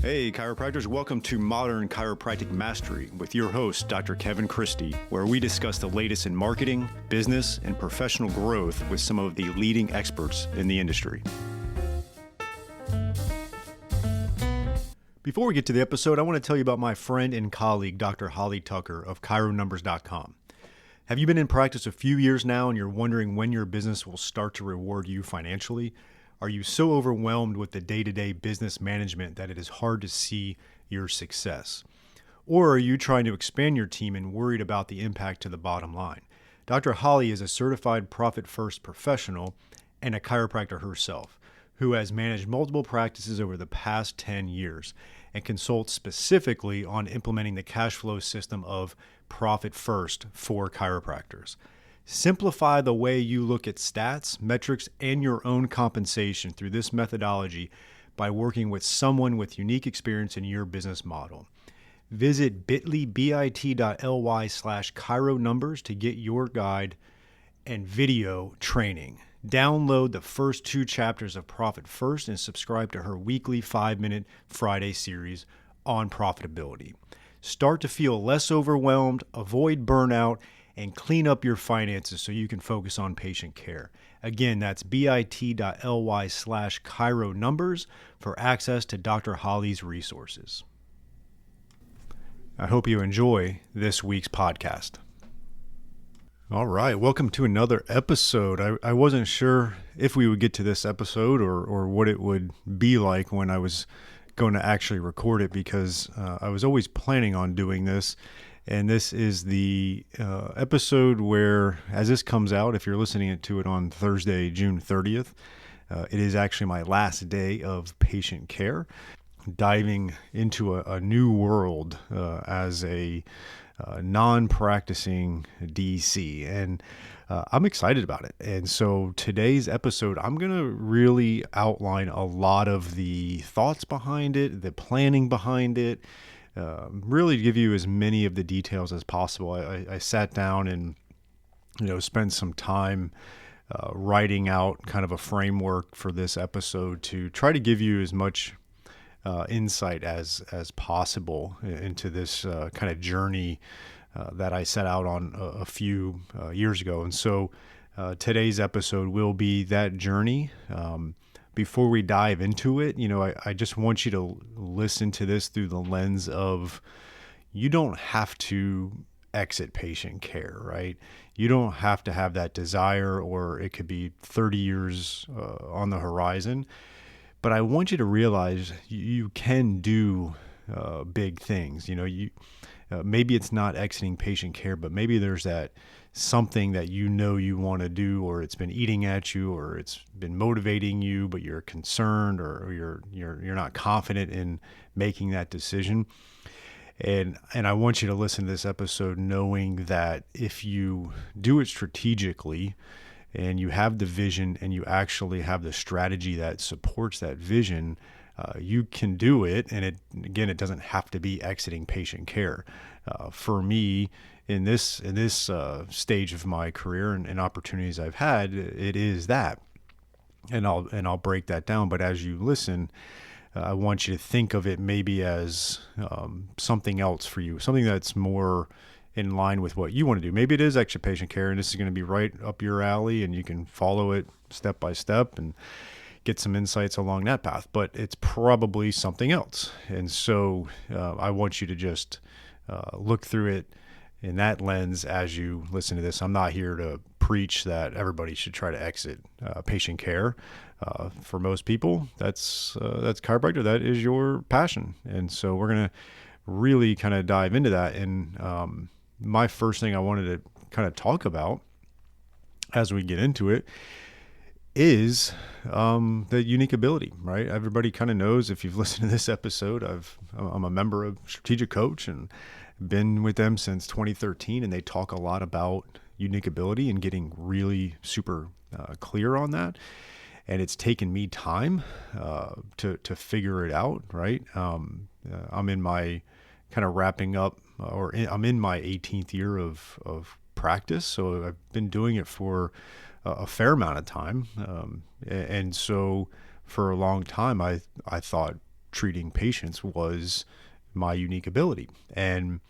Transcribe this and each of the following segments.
Hey, chiropractors, welcome to Modern Chiropractic Mastery with your host, Dr. Kevin Christie, where we discuss the latest in marketing, business, and professional growth with some of the leading experts in the industry. Before we get to the episode, I want to tell you about my friend and colleague, Dr. Holly Tucker of ChiroNumbers.com. Have you been in practice a few years now and you're wondering when your business will start to reward you financially? Are you so overwhelmed with the day-to-day business management that it is hard to see your success? Or are you trying to expand your team and worried about the impact to the bottom line? Dr. Holly is a certified profit-first professional and a chiropractor herself who has managed multiple practices over the past 10 years and consults specifically on implementing the cash flow system of Profit First for chiropractors. Simplify the way you look at stats, metrics, and your own compensation through this methodology by working with someone with unique experience in your business model. Visit bit.ly/chironumbers to get your guide and video training. Download the first 2 chapters of Profit First and subscribe to her weekly 5-minute Friday series on profitability. Start to feel less overwhelmed, avoid burnout, and clean up your finances so you can focus on patient care. Again, that's bit.ly/chironumbers for access to Dr. Holly's resources. I hope you enjoy this week's podcast. All right, welcome to another episode. I wasn't sure if we would get to this episode or what it would be like when I was going to actually record it because I was always planning on doing this. And this is the episode where, as this comes out, if you're listening to it on Thursday, June 30th, it is actually my last day of patient care, diving into a new world as a non-practicing DC. And I'm excited about it. And so today's episode, I'm going to really outline a lot of the thoughts behind it, the planning behind it, really give you as many of the details as possible. I sat down and, spent some time writing out kind of a framework for this episode to try to give you as much insight as possible into this kind of journey that I set out on a few years ago. And so today's episode will be that journey. Before we dive into it, I just want you to listen to this through the lens of you don't have to exit patient care, right? You don't have to have that desire, or it could be 30 years on the horizon. But I want you to realize you can do big things. Maybe it's not exiting patient care, but maybe there's that something that you want to do, or it's been eating at you, or it's been motivating you, but you're concerned, or you're not confident in making that decision. And I want you to listen to this episode knowing that if you do it strategically and you have the vision and you actually have the strategy that supports that vision, you can do it. And it doesn't have to be exiting patient care. For me, in this stage of my career and opportunities I've had, it is that. And I'll break that down. But as you listen, I want you to think of it maybe as something else for you, something that's more in line with what you want to do. Maybe it is extra patient care, and this is going to be right up your alley, and you can follow it step by step and get some insights along that path. But it's probably something else. And so I want you to just look through it in that lens as you listen to this. I'm not here to preach that everybody should try to exit patient care. For most people, that's chiropractor. That is your passion. And so we're going to really kind of dive into that. And my first thing I wanted to kind of talk about as we get into it is the unique ability, right? Everybody kind of knows, if you've listened to this episode, I'm a member of Strategic Coach and been with them since 2013, and they talk a lot about unique ability and getting really super clear on that. And it's taken me time to figure it out, right? I'm in my kind of wrapping up, I'm in my 18th year of practice, so I've been doing it for a fair amount of time. And so for a long time, I thought treating patients was my unique ability. And,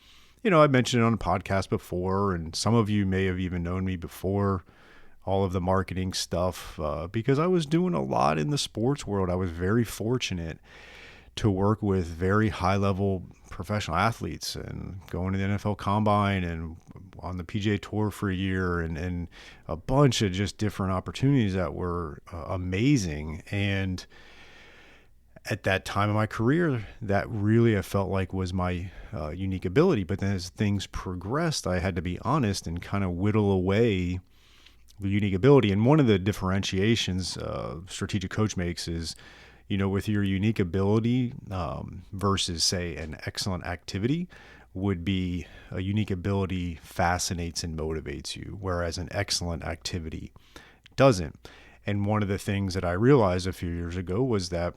I mentioned it on a podcast before, and some of you may have even known me before all of the marketing stuff, because I was doing a lot in the sports world. I was very fortunate to work with very high level professional athletes and going to the NFL Combine and on the PGA Tour for a year, and a bunch of just different opportunities that were amazing. And at that time of my career, that really I felt like was my unique ability. But then as things progressed, I had to be honest and kind of whittle away the unique ability. And one of the differentiations strategic coach makes is, with your unique ability versus, say, an excellent activity would be a unique ability fascinates and motivates you, whereas an excellent activity doesn't. And one of the things that I realized a few years ago was that,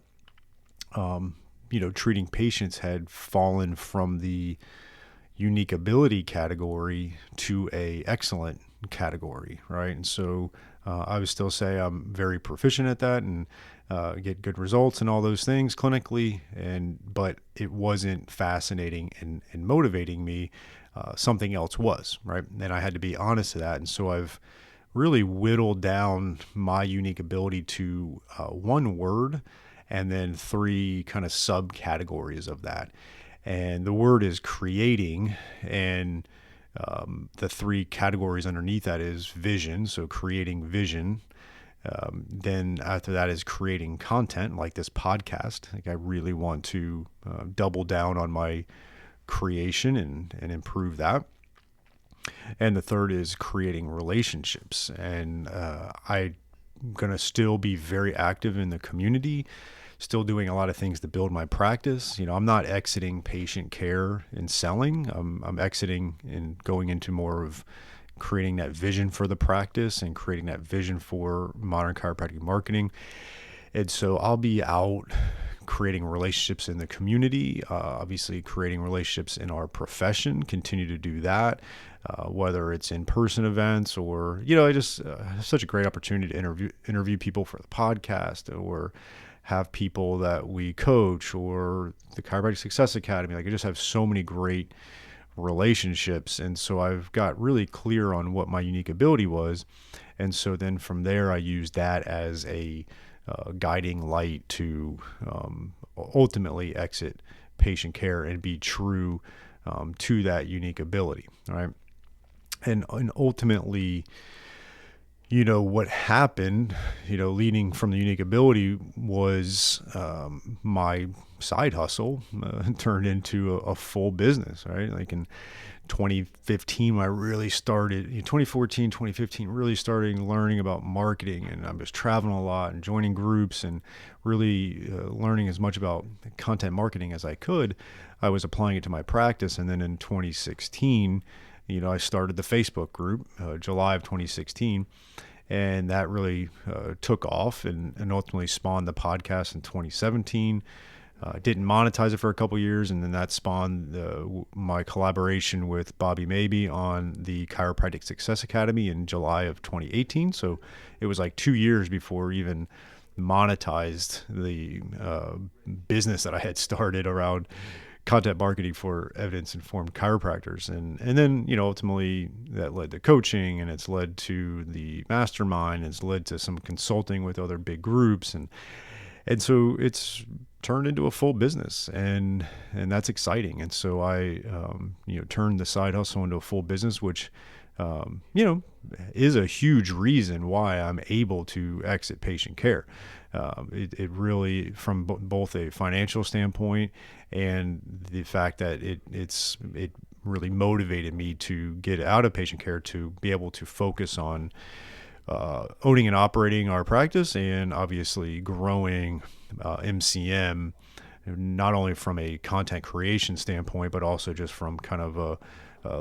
treating patients had fallen from the unique ability category to a excellent category, right? And so I would still say I'm very proficient at that and get good results and all those things clinically, but it wasn't fascinating and motivating me. Something else was, right? And I had to be honest to that. And so I've really whittled down my unique ability to one word and then three kind of subcategories of that. And the word is creating, and the three categories underneath that is vision, so creating vision. Then after that is creating content, like this podcast. Like I really want to double down on my creation and improve that. And the third is creating relationships. And I'm going to still be very active in the community, still doing a lot of things to build my practice. I'm not exiting patient care and selling. I'm exiting and going into more of creating that vision for the practice and creating that vision for modern chiropractic marketing. And so I'll be out creating relationships in the community, obviously creating relationships in our profession, continue to do that, whether it's in-person events or, I just have such a great opportunity to interview people for the podcast, or have people that we coach, or the Chiropractic Success Academy. Like I just have so many great relationships. And so I've got really clear on what my unique ability was. And so then from there, I used that as a guiding light to ultimately exit patient care and be true to that unique ability. All right. And ultimately, what happened, leading from the unique ability was my side hustle turned into a full business, right? Like in 2015, I really started, 2014, 2015, really started learning about marketing, and I was traveling a lot and joining groups and really learning as much about content marketing as I could. I was applying it to my practice. And then in 2016, I started the Facebook group, July of 2016, and that really took off and ultimately spawned the podcast in 2017. Didn't monetize it for a couple years, and then that spawned my collaboration with Bobby Mabey on the Chiropractic Success Academy in July of 2018. So it was like 2 years before even monetized the business that I had started around content marketing for evidence-informed chiropractors. And then, ultimately that led to coaching, and it's led to the mastermind, and it's led to some consulting with other big groups. And so it's turned into a full business, and that's exciting. And so I, turned the side hustle into a full business, which, is a huge reason why I'm able to exit patient care. It really, from both a financial standpoint and the fact that it really motivated me to get out of patient care to be able to focus on owning and operating our practice, and obviously growing MCM, not only from a content creation standpoint, but also just from kind of a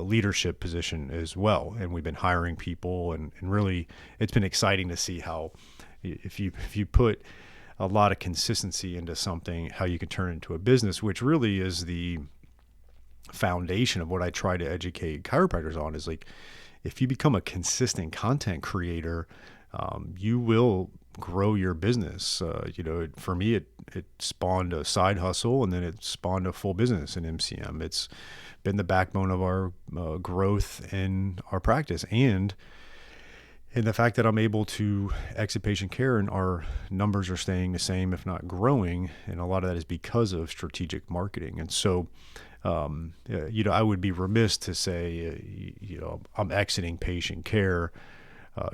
leadership position as well. And we've been hiring people, and really it's been exciting to see how if you put a lot of consistency into something, how you can turn it into a business, which really is the foundation of what I try to educate chiropractors on. Is like, if you become a consistent content creator, you will grow your business. For me, it spawned a side hustle, and then it spawned a full business in MCM. It's been the backbone of our growth in our practice, and the fact that I'm able to exit patient care and our numbers are staying the same, if not growing. And a lot of that is because of strategic marketing. And so, I would be remiss to say, I'm exiting patient care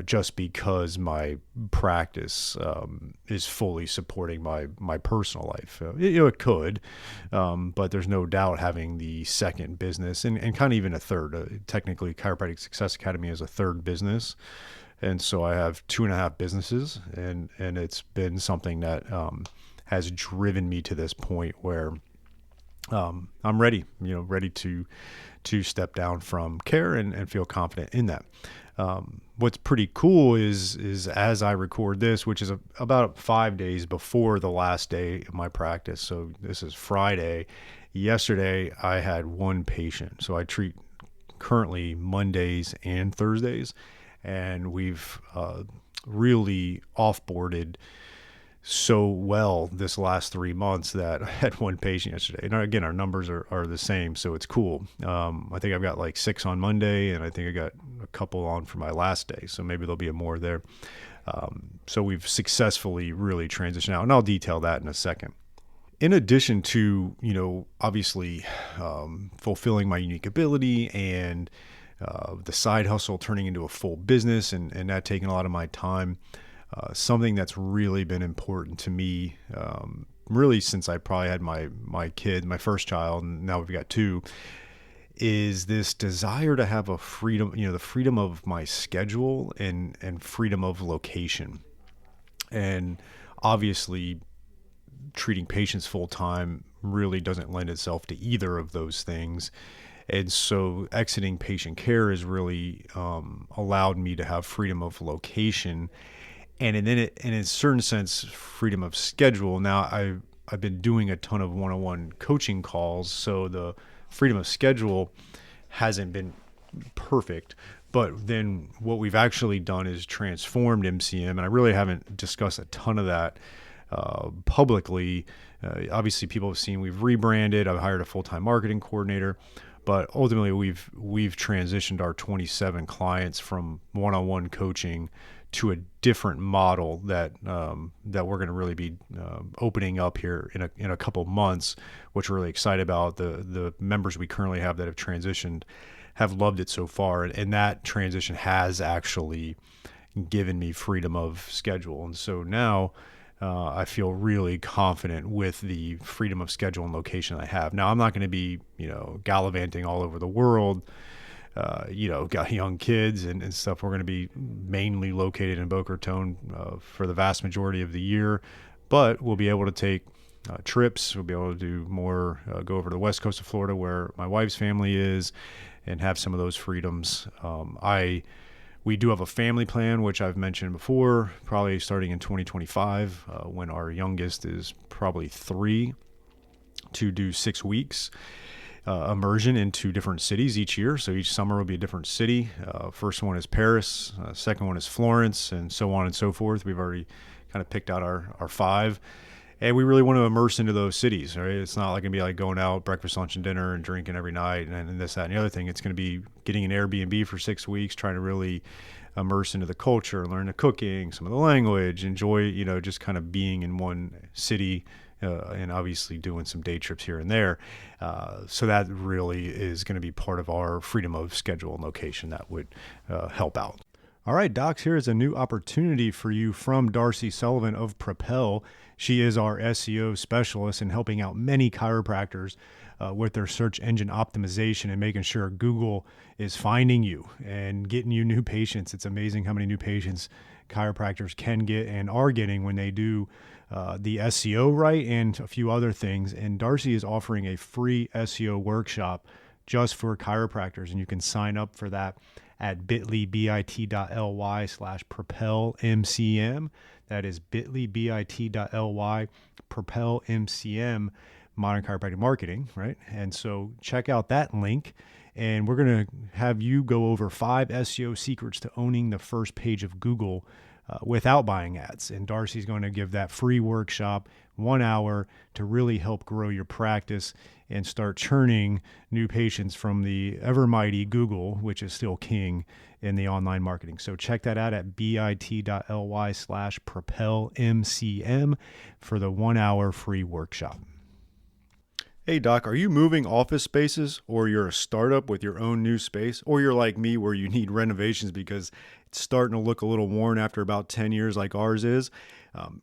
just because my practice is fully supporting my personal life. It could, but there's no doubt having the second business and kind of even a third. Technically, Chiropractic Success Academy is a third business. And so I have 2.5 businesses, and it's been something that has driven me to this point where I'm ready, ready to step down from care and feel confident in that. What's pretty cool is as I record this, which is about 5 days before the last day of my practice. So this is Friday. Yesterday I had one patient. So I treat currently Mondays and Thursdays, and we've really offboarded so well this last 3 months that I had one patient yesterday. And again, our numbers are the same, so it's cool. I think I've got like 6 on Monday, and I think I got a couple on for my last day, so maybe there'll be a more there. So we've successfully really transitioned out, and I'll detail that in a second. In addition to, obviously fulfilling my unique ability and the side hustle turning into a full business and that taking a lot of my time, something that's really been important to me, really since I probably had my kid, my first child, and now we've got 2, is this desire to have a freedom, the freedom of my schedule and freedom of location. And obviously treating patients full time really doesn't lend itself to either of those things. And so exiting patient care has really allowed me to have freedom of location, and then in a certain sense, freedom of schedule. Now I've been doing a ton of one-on-one coaching calls, so the freedom of schedule hasn't been perfect. But then what we've actually done is transformed MCM, and I really haven't discussed a ton of that publicly. Obviously, people have seen we've rebranded. I've hired a full-time marketing coordinator. But ultimately, we've transitioned our 27 clients from one-on-one coaching to a different model that we're going to really be opening up here in a couple months, which we're really excited about. The members we currently have that have transitioned have loved it so far, and that transition has actually given me freedom of schedule. And so now I feel really confident with the freedom of schedule and location I have. Now, I'm not going to be, gallivanting all over the world. Got young kids and stuff. We're going to be mainly located in Boca Raton for the vast majority of the year, but we'll be able to take trips. We'll be able to do more, go over to the west coast of Florida where my wife's family is, and have some of those freedoms. We do have a family plan, which I've mentioned before, probably starting in 2025, when our youngest is probably 3, to do 6 weeks immersion into different cities each year. So each summer will be a different city. First one is Paris, second one is Florence, and so on and so forth. We've already kind of picked out our 5. And we really want to immerse into those cities, right? It's not like going to be like going out breakfast, lunch, and dinner and drinking every night and this, that, and the other thing. It's going to be getting an Airbnb for 6 weeks, trying to really immerse into the culture, learn the cooking, some of the language, enjoy, just kind of being in one city, and obviously doing some day trips here and there. So that really is going to be part of our freedom of schedule and location that would help out. All right, docs, here is a new opportunity for you from Darcy Sullivan of Propel. She is our SEO specialist in helping out many chiropractors with their search engine optimization and making sure Google is finding you and getting you new patients. It's amazing how many new patients chiropractors can get and are getting when they do the SEO right and a few other things. And Darcy is offering a free SEO workshop just for chiropractors, and you can sign up for that at bit.ly/propelmcm. That is bit.ly/propelmcm, Modern Chiropractic Marketing, right? And so check out that link, and we're going to have you go over 5 SEO secrets to owning the first page of Google without buying ads. And Darcy's going to give that free workshop, 1 hour, to really help grow your practice and start churning new patients from the ever mighty Google, which is still king in the online marketing. So check that out at bit.ly/propelmcm for the 1 hour free workshop. Hey doc, are you moving office spaces, or you're a startup with your own new space, or you're like me where you need renovations because it's starting to look a little worn after about 10 years like ours is?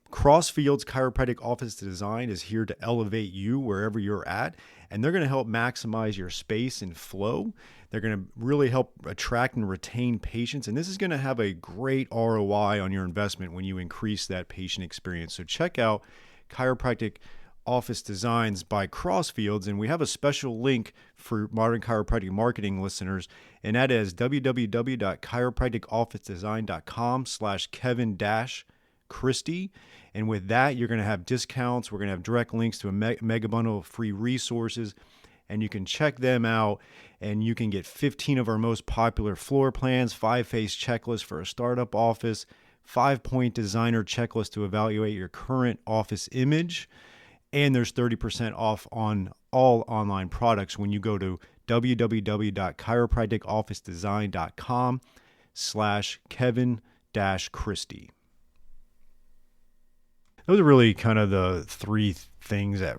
Crossfield's Chiropractic Office Design is here to elevate you wherever you're at, and they're going to help maximize your space and flow. They're going to really help attract and retain patients, and this is going to have a great ROI on your investment when you increase that patient experience. So check out Chiropractic Office Designs by Crossfields, and we have a special link for Modern Chiropractic Marketing listeners, and that is www.chiropracticofficedesign.com/Kevin-Christie. And with that, you're going to have discounts. We're going to have direct links to a mega bundle of free resources, and you can check them out, and you can get 15 of our most popular floor plans, 5-phase checklist for a startup office, 5-point designer checklist to evaluate your current office image, and there's 30% off on all online products when you go to www.chiropracticofficedesign.com/Kevin-Christie. Those are really kind of the three things that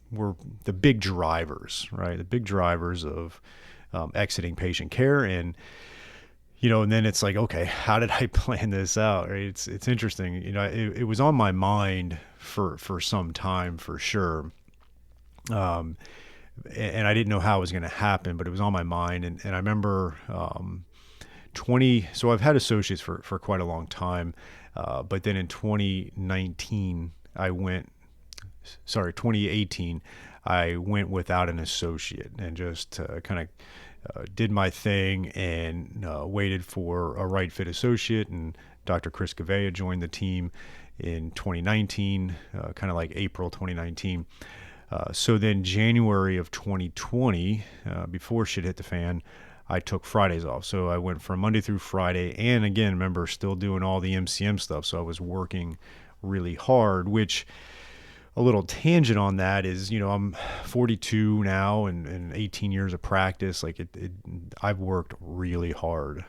were the big drivers, right? The big drivers of exiting patient care. And, and then it's like, okay, how did I plan this out? Right? It's interesting. It was on my mind for some time, for sure. And I didn't know how it was going to happen, but it was on my mind. And I remember, so I've had associates for quite a long time. But then in 2018, I went without an associate and just kind of did my thing and waited for a right fit associate. And Dr. Chris Gavea joined the team in 2019, kind of like April 2019. So then January of 2020, before shit hit the fan, I took Fridays off. So I went from Monday through Friday. And again, remember, still doing all the MCM stuff. So I was working really hard, which a little tangent on that is, I'm 42 now and 18 years of practice. Like I've worked really hard.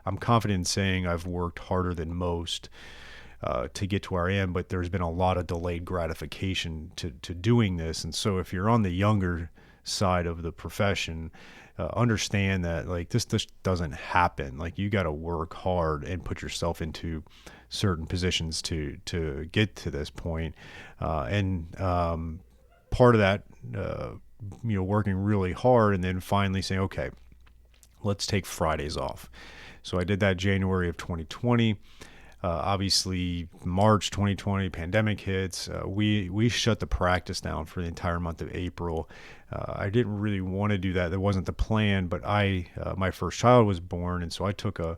I'm confident in saying I've worked harder than most to get to where I am, but there's been a lot of delayed gratification to doing this. And so if you're on the younger side of the profession, understand that like this doesn't happen. Like you got to work hard and put yourself into certain positions to get to this point. And part of that, working really hard and then finally saying, okay, let's take Fridays off. So I did that January of 2020. Obviously, March 2020, pandemic hits. We shut the practice down for the entire month of April. I didn't really want to do that. That wasn't the plan, but my first child was born, and so I took an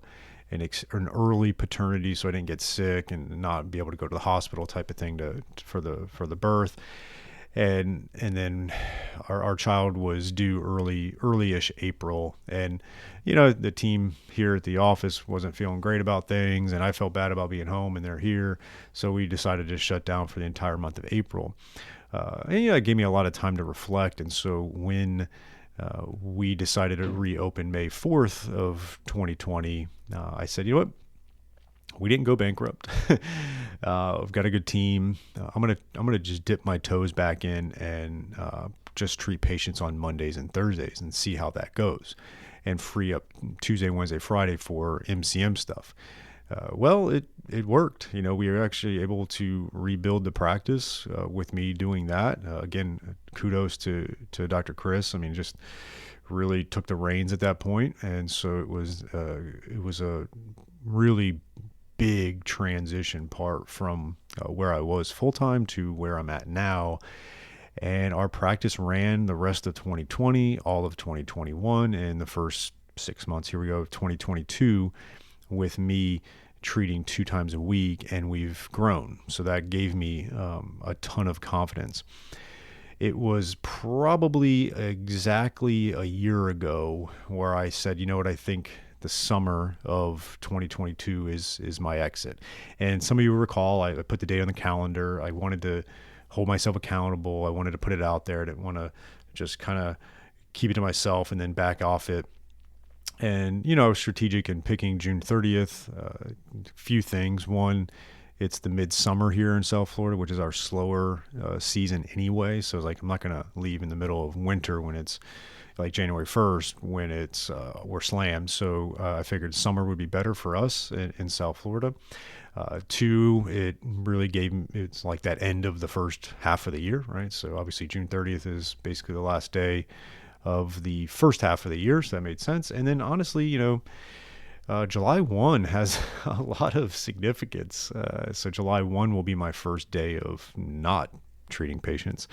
early paternity, so I didn't get sick and not be able to go to the hospital type of thing for the birth. And then our child was due early-ish April, and the team here at the office wasn't feeling great about things, and I felt bad about being home, and they're here, so we decided to shut down for the entire month of April. And it gave me a lot of time to reflect, and so when we decided to reopen May 4th of 2020, I said, you know what? We didn't go bankrupt. I've got a good team. I'm gonna just dip my toes back in and just treat patients on Mondays and Thursdays and see how that goes, and free up Tuesday, Wednesday, Friday for MCM stuff. Well, it worked. We were actually able to rebuild the practice with me doing that. Again, kudos to Dr. Chris. I mean, just really took the reins at that point, and so it was a really big transition part from where I was full-time to where I'm at now. And our practice ran the rest of 2020, all of 2021, and the first 6 months, here we go, of 2022, with me treating 2 times a week, and we've grown. So that gave me a ton of confidence. It was probably exactly a year ago where I said, you know what, I think the summer of 2022 is my exit. And some of you recall, I put the date on the calendar. I wanted to hold myself accountable. I wanted to put it out there. I didn't want to just kind of keep it to myself and then back off it. And, I was strategic in picking June 30th. A few things. One, it's the midsummer here in South Florida, which is our slower season anyway. So it's like, I'm not going to leave in the middle of winter when it's like January 1st, when it's we're slammed. So I figured summer would be better for us in South Florida. Two, it's like that end of the first half of the year, right? So obviously June 30th is basically the last day of the first half of the year. So that made sense. And then honestly, July 1 has a lot of significance. So July 1 will be my first day of not treating patients.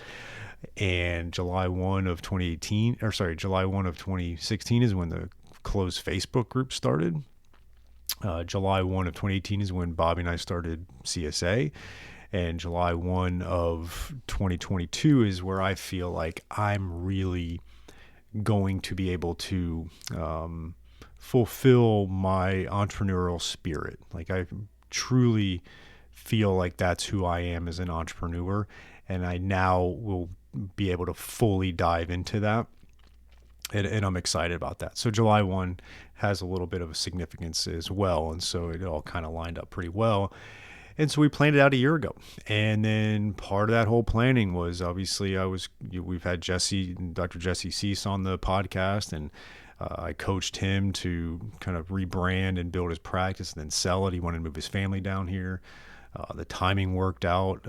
And July 1 of 2016 is when the closed Facebook group started. July 1 of 2018 is when Bobby and I started CSA. And July 1 of 2022 is where I feel like I'm really going to be able to fulfill my entrepreneurial spirit. Like I truly feel like that's who I am as an entrepreneur. And I now will be able to fully dive into that. And I'm excited about that. So July 1 has a little bit of a significance as well. And so it all kind of lined up pretty well. And so we planned it out a year ago. And then part of that whole planning was obviously we've had Dr. Jesse Cease on the podcast, and I coached him to kind of rebrand and build his practice and then sell it. He wanted to move his family down here. The timing worked out.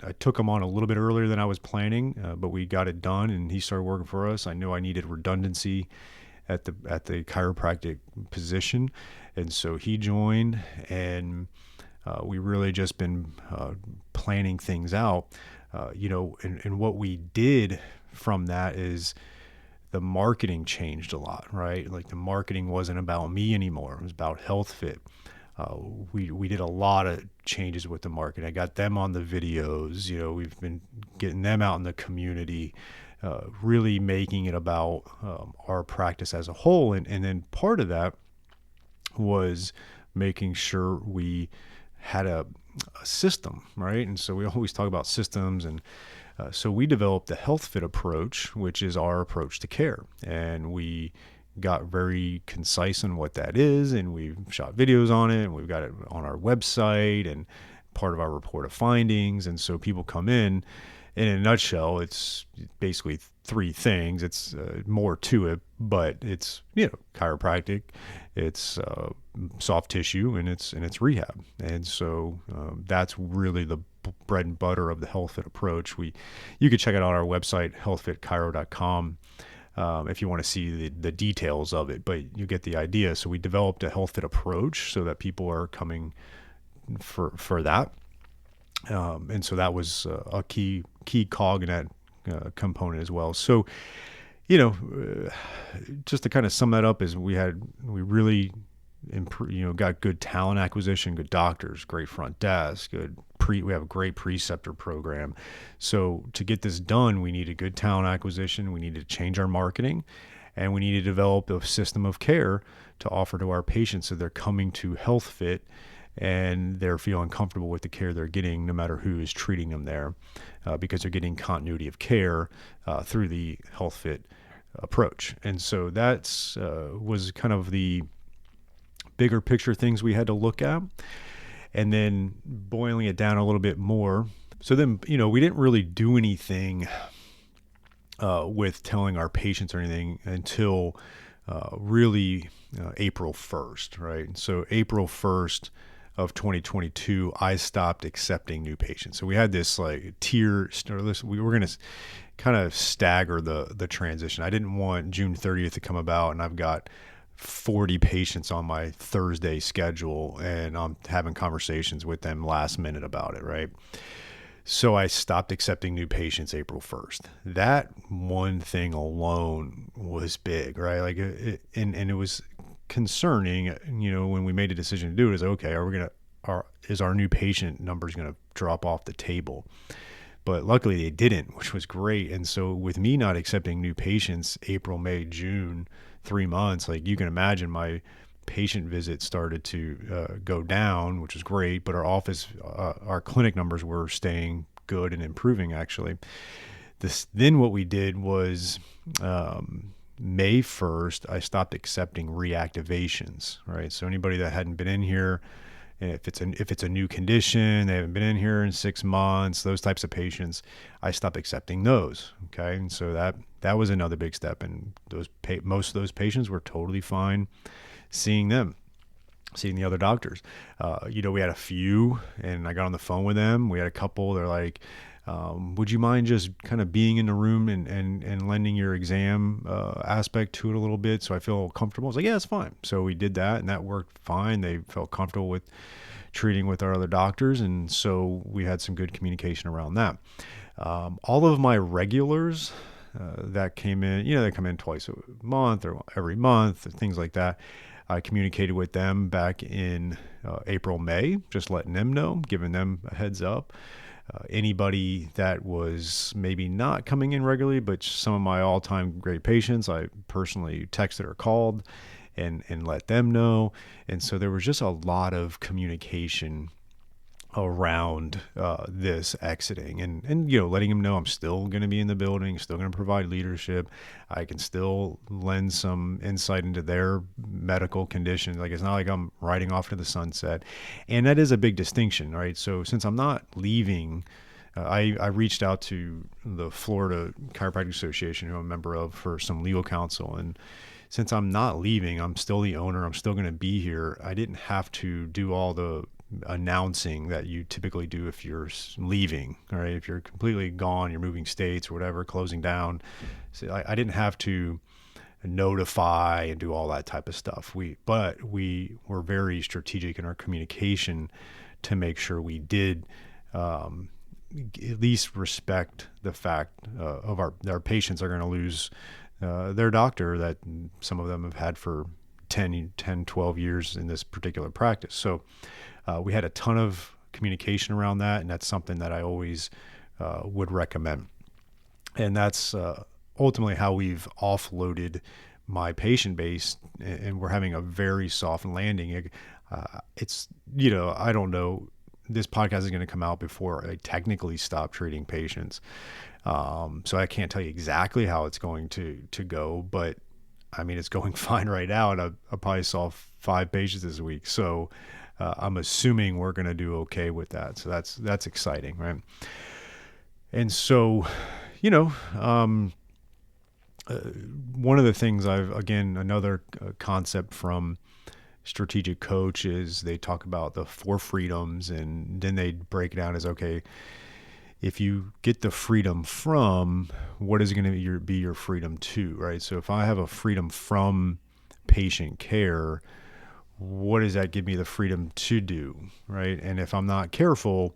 I took him on a little bit earlier than I was planning, but we got it done, and he started working for us. I knew I needed redundancy at the chiropractic position, and so he joined, and we really just been planning things out. And what we did from that is the marketing changed a lot, right? Like the marketing wasn't about me anymore. It was about HealthFit. We did a lot of changes with the market. I got them on the videos. We've been getting them out in the community, really making it about our practice as a whole. And then part of that was making sure we had a system, right? And so we always talk about systems. And so we developed the HealthFit approach, which is our approach to care. And we got very concise on what that is, and we've shot videos on it, and we've got it on our website and part of our report of findings. And so people come in a nutshell, it's basically three things. It's more to it, but it's chiropractic, it's soft tissue, and it's rehab. And so that's really the bread and butter of the HealthFit approach. You could check it out on our website, healthfitchiro.com. If you want to see the details of it, but you get the idea. So we developed a HealthFit approach so that people are coming for that. And so that was a key cog in that component as well. So, just to kind of sum that up is we really got good talent acquisition, good doctors, great front desk, we have a great preceptor program. So to get this done, we needed good talent acquisition. We needed to change our marketing, and we need to develop a system of care to offer to our patients so they're coming to HealthFit and they're feeling comfortable with the care they're getting, no matter who is treating them there, because they're getting continuity of care through the HealthFit approach. And so that's was kind of the bigger picture things we had to look at. And then boiling it down a little bit more. So then, we didn't really do anything with telling our patients or anything until really April 1st, right? So April 1st of 2022, I stopped accepting new patients. So we had this like tier, we were going to kind of stagger the transition. I didn't want June 30th to come about and I've got 40 patients on my Thursday schedule and I'm having conversations with them last minute about it, right? So I stopped accepting new patients April 1st. That one thing alone was big, right? Like, and it was concerning, when we made a decision to do it, is okay, is our new patient numbers going to drop off the table? but luckily they didn't, which was great. And so with me not accepting new patients April, May, June, 3 months, like you can imagine, my patient visits started to go down, which was great. But our clinic numbers were staying good and improving actually. Then what we did was May 1st, I stopped accepting reactivations, right? So anybody that hadn't been in here, if it's a new condition, they haven't been in here in 6 months, those types of patients, I stopped accepting those. Okay, and so that was another big step, and most of those patients were totally fine seeing the other doctors. We had a few, and I got on the phone with them. We had a couple. They're like, would you mind just kind of being in the room and lending your exam aspect to it a little bit so I feel comfortable? I was like, yeah, it's fine. So we did that, and that worked fine. They felt comfortable with treating with our other doctors, and so we had some good communication around that. All of my regulars that came in, they come in twice a month or every month, things like that. I communicated with them back in April, May, just letting them know, giving them a heads up. Anybody that was maybe not coming in regularly, but some of my all-time great patients, I personally texted or called and let them know. And so there was just a lot of communication around this exiting and letting them know I'm still going to be in the building, still going to provide leadership. I can still lend some insight into their medical conditions. Like, it's not like I'm riding off to the sunset. And that is a big distinction, right? So since I'm not leaving, I reached out to the Florida Chiropractic Association, who I'm a member of, for some legal counsel. And since I'm not leaving, I'm still the owner, I'm still going to be here. I didn't have to do all the announcing that you typically do if you're leaving, right? If you're completely gone, you're moving states or whatever, closing down. So I didn't have to notify and do all that type of stuff. But we were very strategic in our communication to make sure we did at least respect the fact of our patients are going to lose their doctor that some of them have had for 10, 12 years in this particular practice. So we had a ton of communication around that, and that's something that I always would recommend. And that's ultimately how we've offloaded my patient base, and we're having a very soft landing. It's, I don't know, this podcast is going to come out before I technically stop treating patients. So I can't tell you exactly how it's going to go, but I mean, it's going fine right now, and I probably saw 5 patients this week. So I'm assuming we're going to do okay with that. So that's exciting, right? And so, one of the things another concept from Strategic Coach is they talk about the 4 freedoms, and then they break it down as, okay, if you get the freedom from, what is going to be your freedom to, right? So if I have a freedom from patient care, what does that give me the freedom to do, right? And if I'm not careful,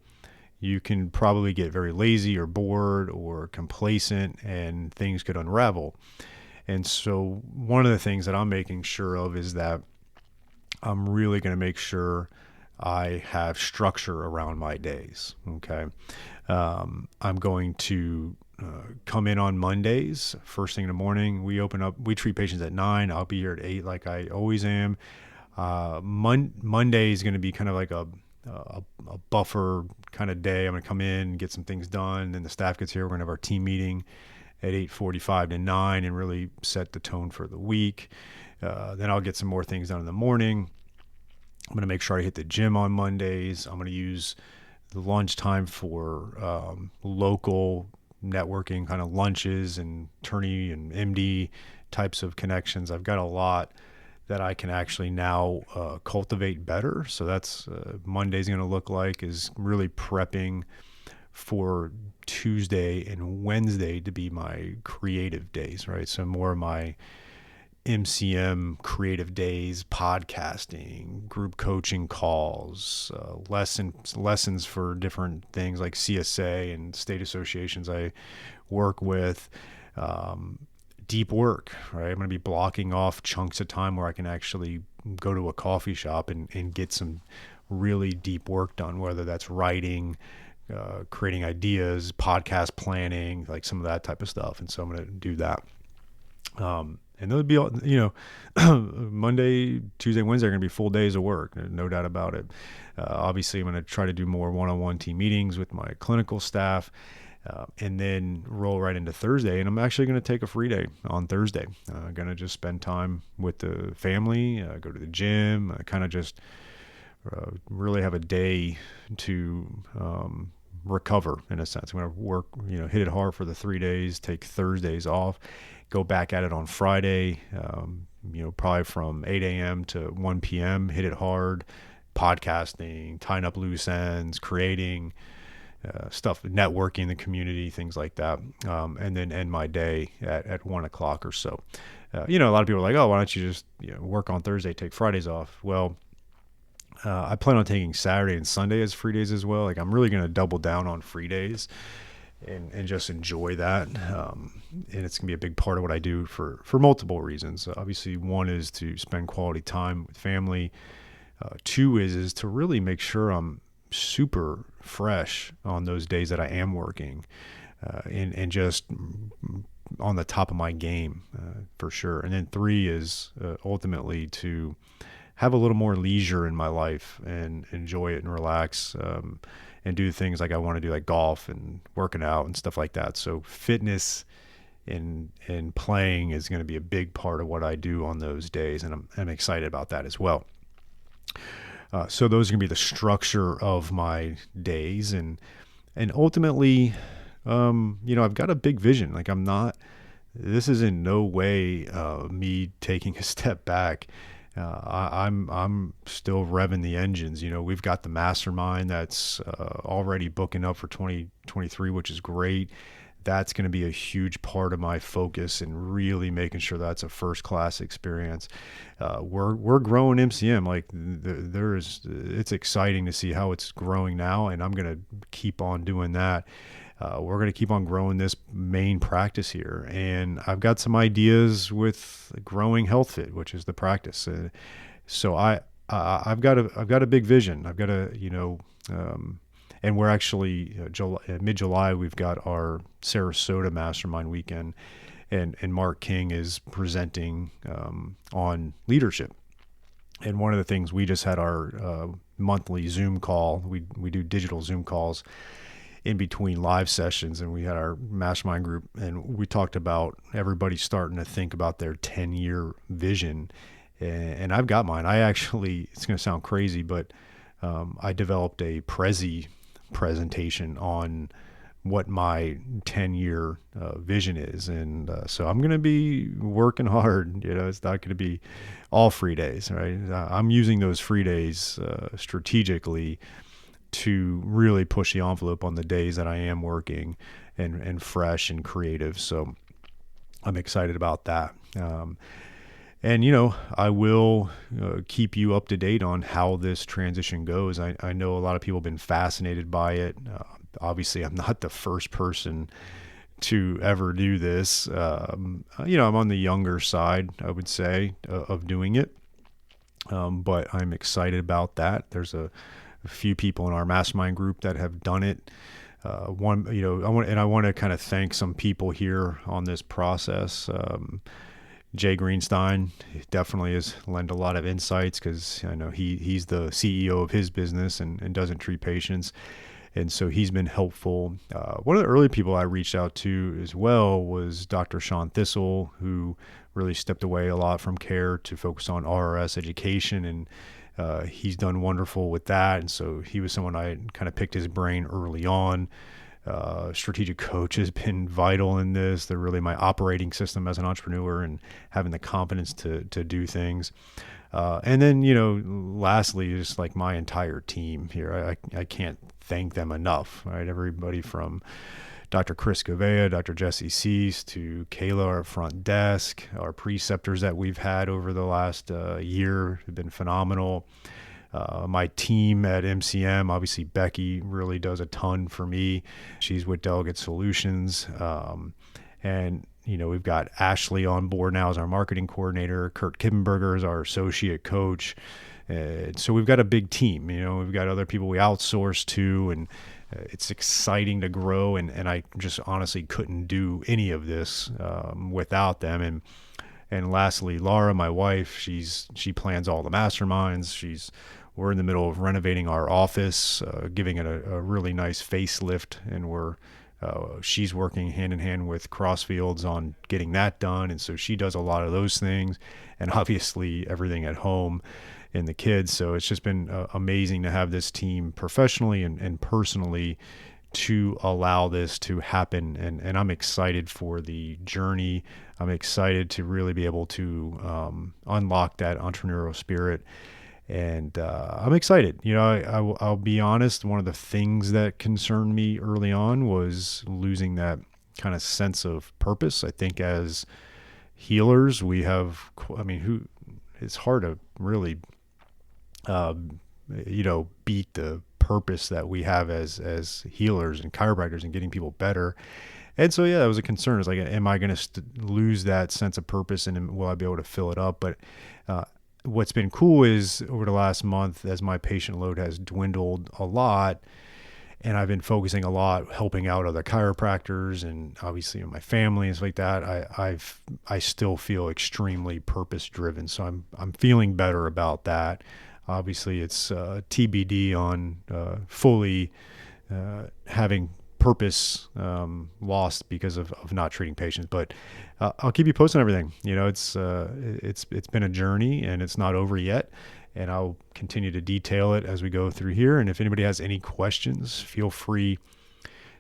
you can probably get very lazy or bored or complacent, and things could unravel. And so one of the things that I'm making sure of is that I'm really going to make sure I have structure around my days. Okay. I'm going to come in on Mondays, first thing in the morning. We treat patients at 9. I'll be here at 8, like I always am. Monday is going to be kind of like a buffer kind of day. I'm going to come in, get some things done. Then the staff gets here. We're going to have our team meeting at 8:45 to 9 and really set the tone for the week. Then I'll get some more things done in the morning. I'm going to make sure I hit the gym on Mondays. I'm going to use the lunchtime for local networking, kind of lunches and attorney and MD types of connections. I've got a lot that I can actually now cultivate better. So that's Monday's going to look like, is really prepping for Tuesday and Wednesday to be my creative days, right? So more of my MCM creative days, podcasting, group coaching calls, lessons for different things like CSA and state associations I work with, deep work, right? I'm going to be blocking off chunks of time where I can actually go to a coffee shop and get some really deep work done, whether that's writing, creating ideas, podcast planning, like some of that type of stuff. And so I'm going to do that. And those would be all, Monday, Tuesday, Wednesday are going to be full days of work. No doubt about it. Obviously, I'm going to try to do more one-on-one team meetings with my clinical staff, and then roll right into Thursday. And I'm actually going to take a free day on Thursday. I'm going to just spend time with the family, go to the gym, kind of just really have a day to recover in a sense. I'm going to work, hit it hard for the 3 days, take Thursdays off, go back at it on Friday, probably from 8 a.m. to 1 p.m., hit it hard, podcasting, tying up loose ends, creating stuff, networking the community, things like that. And then end my day at 1 o'clock or so. A lot of people are like, oh, why don't you just work on Thursday, take Fridays off? Well, I plan on taking Saturday and Sunday as free days as well. Like I'm really going to double down on free days and just enjoy that. And it's going to be a big part of what I do for multiple reasons. Obviously, one is to spend quality time with family. Two is to really make sure I'm super fresh on those days that I am working, and just on the top of my game, for sure. And then three is ultimately to have a little more leisure in my life and enjoy it and relax, and do things like I want to do, like golf and working out and stuff like that. So fitness and playing is going to be a big part of what I do on those days. And I'm excited about that as well. So those are going to be the structure of my days. And ultimately, I've got a big vision. Like this is in no way me taking a step back. I'm still revving the engines. We've got the mastermind that's already booking up for 2023, which is great. That's going to be a huge part of my focus and really making sure that's a first class experience. We're growing MCM. Like it's exciting to see how it's growing now, and I'm going to keep on doing that. We're going to keep on growing this main practice here. And I've got some ideas with growing Health Fit, which is the practice. So I've got a big vision. I've got and we're actually mid-July, we've got our Sarasota Mastermind weekend, and Mark King is presenting on leadership. And one of the things, we just had our monthly Zoom call. We do digital Zoom calls in between live sessions, and we had our mastermind group, and we talked about everybody starting to think about their 10-year vision. And I've got mine. It's going to sound crazy, but I developed a Prezi presentation on what my 10-year vision is. And so I'm going to be working hard. It's not going to be all free days, right? I'm using those free days strategically to really push the envelope on the days that I am working and fresh and creative. So I'm excited about that. And I will keep you up to date on how this transition goes. I know a lot of people have been fascinated by it. Obviously, I'm not the first person to ever do this. I'm on the younger side, I would say, of doing it. But I'm excited about that. There's a few people in our mastermind group that have done it. I want to kind of thank some people here on this process. Jay Greenstein definitely has lent a lot of insights, because I know he's the CEO of his business and doesn't treat patients. And so he's been helpful. One of the early people I reached out to as well was Dr. Sean Thistle, who really stepped away a lot from care to focus on RRS education. And he's done wonderful with that. And so he was someone I kind of picked his brain early on. Strategic coach has been vital in this. They're really my operating system as an entrepreneur and having the confidence to do things. And then, lastly, just like my entire team here, I can't thank them enough, right? Everybody from Dr. Chris Gouveia, Dr. Jesse Cease, to Kayla, our front desk, our preceptors that we've had over the last year have been phenomenal. My team at MCM, obviously Becky really does a ton for me. She's with Delegate Solutions. And we've got Ashley on board now as our marketing coordinator. Kurt Kippenberger is our associate coach. So we've got a big team. We've got other people we outsource to, and It's exciting to grow, and I just honestly couldn't do any of this without them. And lastly, Laura, my wife, she plans all the masterminds. We're in the middle of renovating our office, giving it a really nice facelift, and she's working hand in hand with Crossfields on getting that done. And so she does a lot of those things, and obviously everything at home and the kids. So it's just been amazing to have this team professionally and personally to allow this to happen. And I'm excited for the journey. I'm excited to really be able to unlock that entrepreneurial spirit. And I'm excited. I'll be honest. One of the things that concerned me early on was losing that kind of sense of purpose. I think as healers, it's hard to really, beat the purpose that we have as healers and chiropractors and getting people better. And so, that was a concern. It's like, am I going to lose that sense of purpose, and will I be able to fill it up? But what's been cool is over the last month, as my patient load has dwindled a lot, and I've been focusing a lot helping out other chiropractors and obviously my family and stuff like that, I still feel extremely purpose driven. So I'm feeling better about that. Obviously it's TBD on fully having purpose lost because of not treating patients, but I'll keep you posted on everything. It's been a journey, and it's not over yet, and I'll continue to detail it as we go through here. And if anybody has any questions, feel free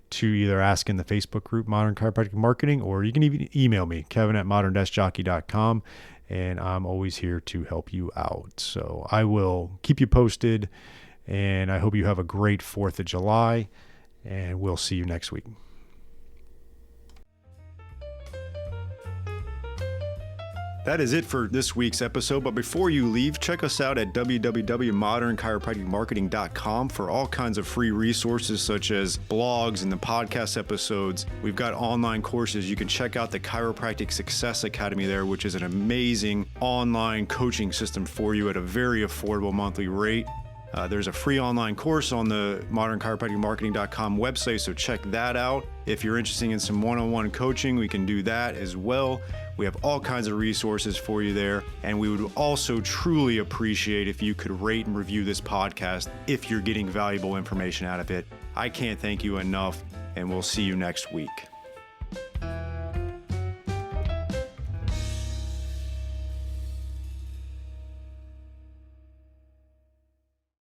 to either ask in the Facebook group Modern Chiropractic Marketing, or you can even email me, kevin@modern-jockey.com, and I'm always here to help you out. So I will keep you posted, and I hope you have a great 4th of July. And we'll see you next week. That is it for this week's episode. But before you leave, check us out at www.modernchiropracticmarketing.com for all kinds of free resources such as blogs and the podcast episodes. We've got online courses. You can check out the Chiropractic Success Academy there, which is an amazing online coaching system for you at a very affordable monthly rate. There's a free online course on the modernchiropracticmarketing.com website, so check that out. If you're interested in some one-on-one coaching, we can do that as well. We have all kinds of resources for you there, and we would also truly appreciate if you could rate and review this podcast if you're getting valuable information out of it. I can't thank you enough, and we'll see you next week.